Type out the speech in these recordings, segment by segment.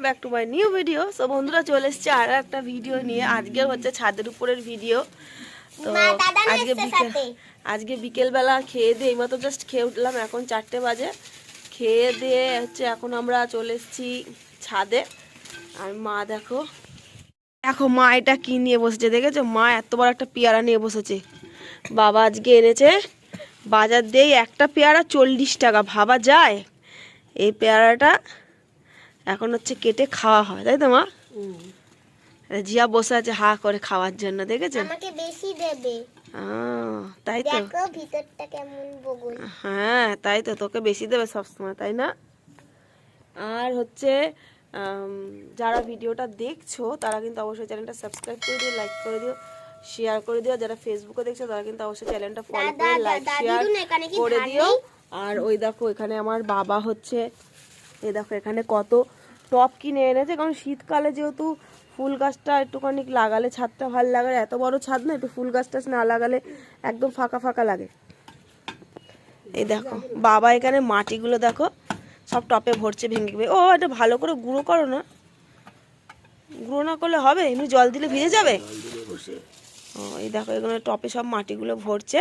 Back to my new video. So বন্ধুরা চলে এসেছে আর একটা ভিডিও নিয়ে। আজকে হচ্ছে ছাদের উপরের ভিডিও। তো আজকে বিকেলবেলা খেয়ে দিয়ে এইমাত্র জাস্ট খেয়ে উঠলাম, এখন 4টে বাজে। খেয়ে দিয়ে হচ্ছে এখন আমরা চলে এসেছি ছাদে। আর মা দেখো দেখো মা এটা কি নিয়ে বসেছে দেখেছো? মা এত বড় একটা পেয়ারা নিয়ে বসেছে। বাবা আজকে এনেছে বাজার দিয়ে একটা পেয়ারা 40 টাকা, ভাবা যায়? এই পেয়ারাটা এখন হচ্ছে কেটে খাওয়া হয়, তাই তো মা? জিয়া বসে আছে হা করে খাওয়ার জন্য, দেখেছো? আমাকে বেশি দেবে। তাই তো, দেখো ভিতরটা কেমন বগুল। হ্যাঁ তাই তো, তোকে বেশি দেবে সবসময়, তাই না? আর হচ্ছে যারা ভিডিওটা দেখছো তারা কিন্তু অবশ্যই চ্যানেলটা সাবস্ক্রাইব করে দিও, লাইক করে দিও, শেয়ার করে দিও। যারা ফেসবুকে দেখছো তারা কিন্তু অবশ্যই চ্যানেলটা ফলো করে লাইক শেয়ার করে দিও। আর ওই দেখো এখানে আমার বাবা হচ্ছে, এই দেখো এখানে কত টব কিনে এনেছে, কারণ শীতকালে যেহেতু ফুল গাছটা একটুখানি লাগালে ছাদটা ভালো লাগে। এত বড় ছাদ না, একটু ফুল গাছটা না লাগালে একদম ফাঁকা ফাঁকা লাগে। এই দেখো বাবা এখানে মাটিগুলো দেখো সব টপে ভরছে ভেঙে ভেঙে। ও এটা ভালো করে গুঁড়ো করো না, গুঁড়ো না করলে হবে? এমনি জল দিলে ভিজে যাবে। ও এই দেখো এখানে টপে সব মাটিগুলো ভরছে।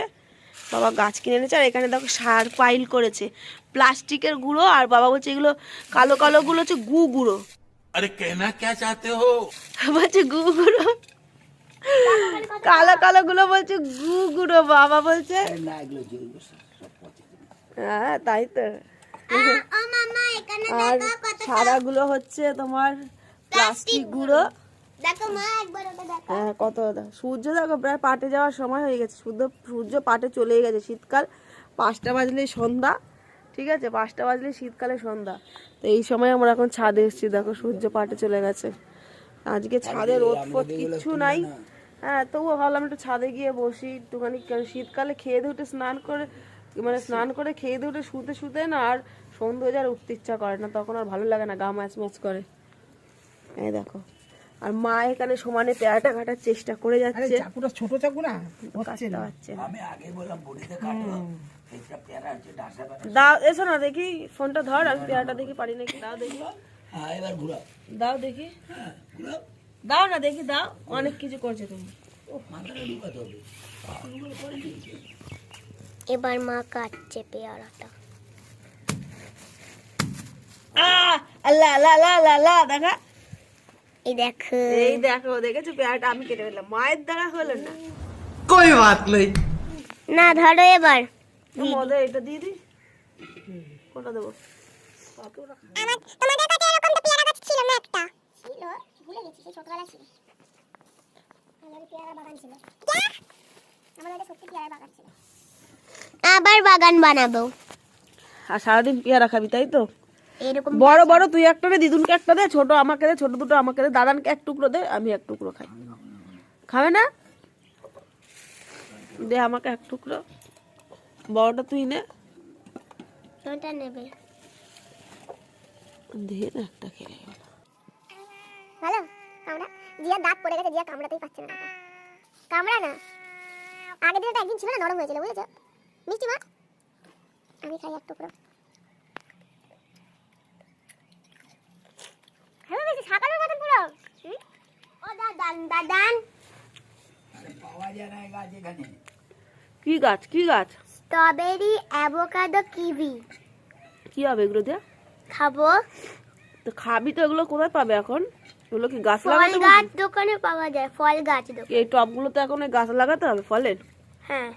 বাবা গাছ কিনে এনেছে। আর এখানে দেখো সার পাইল করেছে প্লাস্টিকের গুঁড়ো। আর বাবা বলছে এগুলো কালো কালো গুলো হচ্ছে গুঁড়ো। अरे कहना क्या चाहते हो? বলছে গুঁড়ো, কালো কালো গুলো বলছে গুঁড়ো। বাবা বলছে হ্যাঁ তাই তো। ও মামা এখানে আর দেখো কত সারাগুলো হচ্ছে তোমার প্লাস্টিক গুঁড়ো। দেখো মা একবার ওটা দেখো। হ্যাঁ কত সূর্য দেখো প্রায় পাটে যাওয়ার সময় হয়ে গেছে। সূর্য পাটে চলেই গেছে। শীতকাল 5টা বাজলেই সন্ধ্যা, ঠিক আছে? 5টা বাজলেই শীতকালে সন্ধ্যা। তো এই সময় আমরা এখন ছাদে এসেছি, দেখো সূর্য পাটে চলে গেছে। আজকে ছাদে রোদ ফোদ কিচ্ছু নাই। হ্যাঁ তবুও ভাবলাম একটু ছাদে গিয়ে বসি একটুখানি, কারণ শীতকালে খেয়ে দিয়ে উঠে স্নান করে খেয়ে দিয়ে উঠে শুতে শুতে না আর সন্ধ্যে হয়ে যাওয়ার উঠতে ইচ্ছা করে না, তখন আর ভালো লাগে না, গা ম্যাচ ম্যাচ করে। এই দেখো আর মা এখানে সমানে পেয়ারাটা কাটার চেষ্টা করে যাচ্ছে। চাকুটা ছোট চাকু না, কাটতে পারছে না। আমি আগে বললাম বড়িতে কাটো, এটা পেয়ারা আছে ডাসা বাটা। দাও এসো না দেখি, ফোনটা ধর, আমি পেয়ারাটা দেখি পারি নাকি। দাও দেখি, হ্যাঁ এবার ঘুরাও, দাও দেখি, হ্যাঁ ঘুরাও, দাও না দেখি, দাও। অনেক কিছু করছে তুমি। মাথাটা ঢুকাতে হবে। এবার মা কাটছে পেয়ারাটা। আল্লাহ আল্লাহ আল্লাহ আল্লাহ আল্লাহ, দেখা এই দেখো এই দেখো, দেখেছো পেয়ারাটা আমি কেটে ফেললাম, মায়ের দ্বারা হলো না। कोई बात नहीं। না ধরো এবার। মধ্যে এটা দিয়ে দিই, কোনটা দেবো? তোমাদের কাছে এরকম তো পেয়ারা গাছ ছিল না একটা? ছিল, ভুলে গেছি, সেই ছোটবেলা ছিল। আমাদের পেয়ারা বাগান ছিল। আমাদের সত্যি পেয়ারা বাগান ছিল। আবার বাগান বানাবো। আর সারাদিন পেয়ারা খাবি তাই তো? এরকম বড় বড় তুই একটা দে, দিদুনকে একটা দে, ছোট আমাকে দে, ছোট দুটো আমাকে দে, দাদানকে এক টুকরো দে, আমি এক টুকরো খাই। খাবে না? দে আমাকে এক টুকরো, বড়টা তুই নে। কোনটা নেবে? দে না একটা খেলে গেল। ভালো কামড়া। জিয়া দাঁত পড়ে গেছে, জিয়া কামড়াতেই পারছে না। কামড়া না। আগে দিনে তো একদিন ছিল না, নরম হয়েছিল, বুঝেছো? মিষ্টি মাছ আমি খাই এক টুকরো। হ্যাঁ বেশি সকালের মতন পুরো। ও দাদান দাদান, আরে পাওয়া যায় না গাছ এখানে। কি গাছ? কি গাছ? Strawberry, avocado, কিভি। কি হবে এগুলো দিয়ে? খাবো। তো খাবি তো, এগুলো কোথায় পাবে এখন? এগুলো কি গাছ ফল লাগাতে গাছ হবে? দোকানে পাওয়া যায়, ফল গাছ দোকানে। এই টবগুলো তো এখন এই গাছ লাগাতে হবে ফলের। হ্যাঁ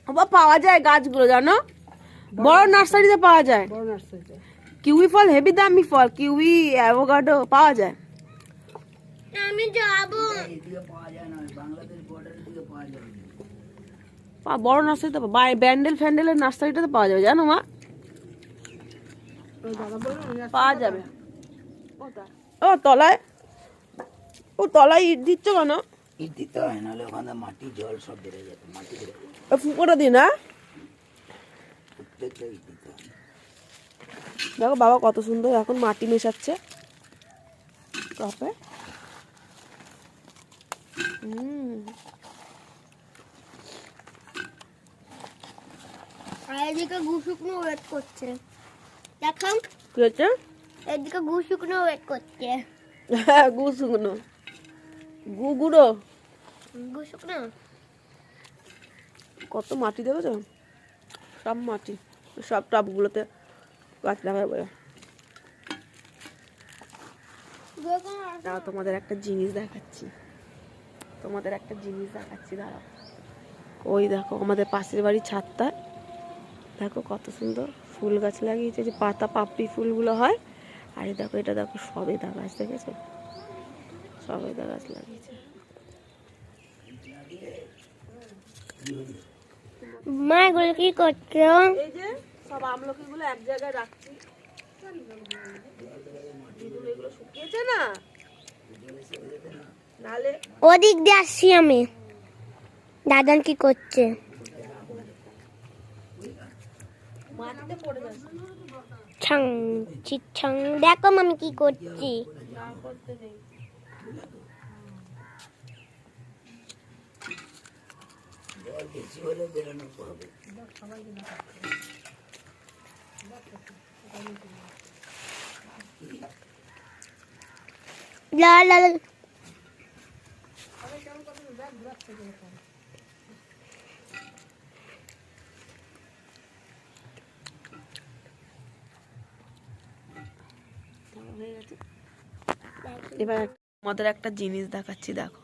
আবার পাওয়া যায় গাছগুলো, জানো? বড় নার্সারিতে পাওয়া যায়। বড় নার্সারিতে কিউই ফল হেভি দামি ফল, কিউই অ্যাভোকাডো পাওয়া যায়। আমি যাবো। এদিকে পাওয়া যায় না, বাংলাদেশ বর্ডারের দিকে পাওয়া যায়। বড় নার্সারিতে ব্যান্ডেল ফ্যান্ডেলের নার্সারিটাতে পাওয়া যাবে, জানো মা? পাওয়া যাবে। ও তলায়, ও তলায় ইট দিচ্ছ কেন? ইট দিতে হয়, নাহলে ওখানে মাটি জল সব বেড়ে যেত, মাটি বেড়ে যেত। ফুকোটা দিই না। প্রত্যেকটা ইট দিতে হয়। দেখো বাবা কত সুন্দর এখন মাটি মেশাচ্ছে টপে। আর এদিকে গুশুকনো ওয়েট করছে। দেখো কি হচ্ছে? এদিকে গু শুকনো ওয়েট করছে। হ্যাঁ, গু শুকনো, গু গুঁড়ো। গু শুকনো কত মাটি দেবে তো, সব মাটি, সব টবগুলোতে গাছ লাগাবে বলে। দাঁড়াও, তোমাদের একটা জিনিস দেখাচ্ছি, দাঁড়াও। ওই দেখো আমাদের পাশের বাড়ির ছাদটা, দেখো কত সুন্দর ফুল গাছ লাগিয়েছে, যে পাতা পাপড়ি ফুলগুলো হয়। আর এই দেখো, এটা দেখো সবেদা গাছ, দেখেছো? সবেদা গাছ লাগিয়েছে। মা এগুলো কি করছো? এই যে সব আমলকিগুলো এক জায়গায় রাখছি, এগুলো শুকিয়েছে না, নাহলে ওদিক দিয়ে আসছি আমি। দাদান কি করছে? মাটিতে পড়ে যাচ্ছে। ছাং চিচ্ছাং, দেখো আমি কি করছি। না করতে নেই। জল বেশি হলে বেরোনো পড়বে। লা লা লা। এবার আমাদের একটা জিনিস দেখাচ্ছি, দেখো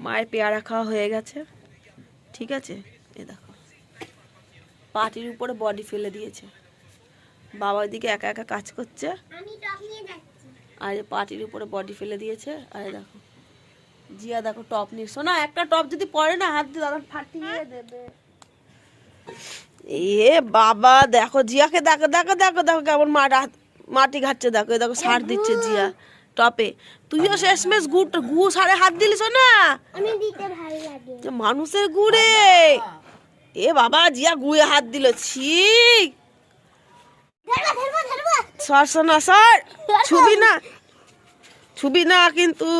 মায়ের পেয়ারা খাওয়া হয়ে গেছে, ঠিক আছে? এ দেখো পাটির উপরে বডি ফেলে দিয়েছে, বাবা ওইদিকে একা একা কাজ করছে, আমি টপ নিয়ে যাচ্ছি। আর এই পাটির উপরে বডি ফেলে দিয়েছে। আর এই দেখো জিয়া, দেখো টপ নিয়ে, শোনা একটা টপ যদি পড়ে না হাত দিয়ে দাদা ফাটিয়ে দেবে। এ বাবা, দেখো জিয়াকে, দেখো দেখো দেখো দেখো কেমন মাটি ঘাটছে, দেখো এই দেখো সার দিচ্ছে জিয়া টপে। তুইও শেষমেশ গু সারে হাত দিলিস না, আমি দিতে ভালো লাগে। যে মানুষের গুড়ে। এ বাবা, জিয়া গুয়ে হাত দিল, ছি। সর শোনা, সর, ছুবি না, ছুবি না কিন্তু,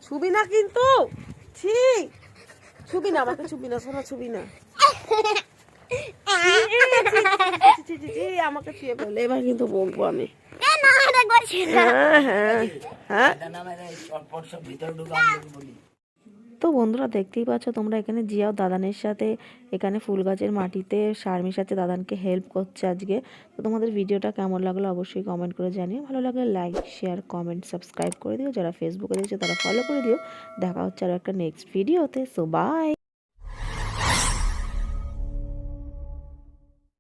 ছুবি না কিন্তু, ছি, ছুবি না আমাকে, ছুবি না, শোনা, ছুবি না। আমাকে ছুঁয়ে ফেলে, এবার কিন্তু বকবো আমি। হ্যাঁ হ্যাঁ হ্যাঁ। এটা নামে চটপট সব ভিতরে ঢুকে আমলকি বলি। তো বন্ধুরা দেখতেই পাচ্ছ তোমরা, এখানে জিয়াও দাদানের সাথে এখানে ফুল গাছের মাটিতে সার মিশাচ্ছে, দাদানকে হেল্প করছে আজকে। তো তোমাদের ভিডিওটা কেমন লাগলো অবশ্যই কমেন্ট করে জানিও, ভালো লাগলে লাইক শেয়ার কমেন্ট সাবস্ক্রাইব করে দিও, যারা ফেসবুকে দেখছো তারা ফলো করে দিও। দেখা হচ্ছে আরও একটা নেক্সট ভিডিওতে। So by.